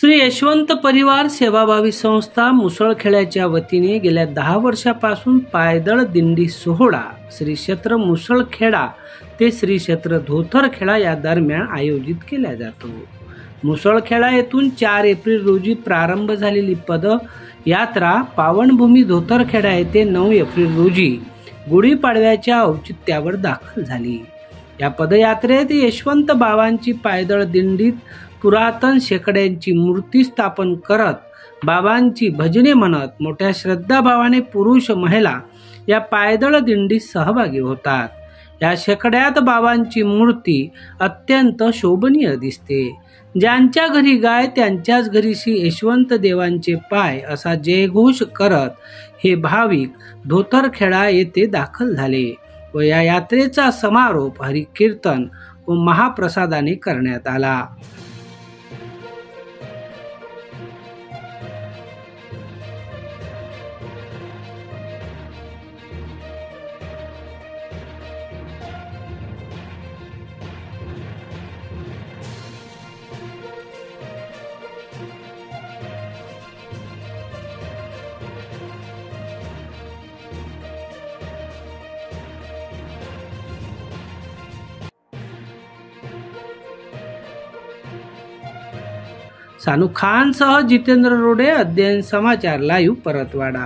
श्री यशवंत परिवार सेवाभावी संस्था मुसळखेड्याच्या वतीने गेल्या 10 वर्षापासून पायदळ दिंडी सोहळा श्री क्षेत्र मुसळखेडा ते श्री क्षेत्र धोतरखेडा या दरम्यान आयोजित केला जातो। मुसळखेडा येथून 4 एप्रिल रोजी प्रारंभ झालेली पदयात्रा पावनभूमी धोतरखेडा येथे 9 एप्रिल रोजी गुढीपाडव्याच्या औचित्यावर दाखल झाली। या पदयात्रेत यशवंत बाबांची पायदळ दिंडीत पुरातन शेकड्यांची मूर्ती स्थापन करत बाबांची भजने म्हणत मोठ्या श्रद्धाभावाने पुरुष महिला या पायदळ दिंडीत सहभागी होतात। या शेकड्यात बाबांची मूर्ती अत्यंत शोभनीय दिसते। ज्यांच्या घरी गाय त्यांच्याच घरी श्री यशवंत देवांचे पाय असा जयघोष करत हे भाविक धोतरखेडा येथे दाखल झाले व या यात्रेचा समारोप हरिकीर्तन व महाप्रसादाने करण्यात आला। सानू खान सह जितेंद्र रोडे, अध्ययन समाचार लाईव्ह, परतवाडा।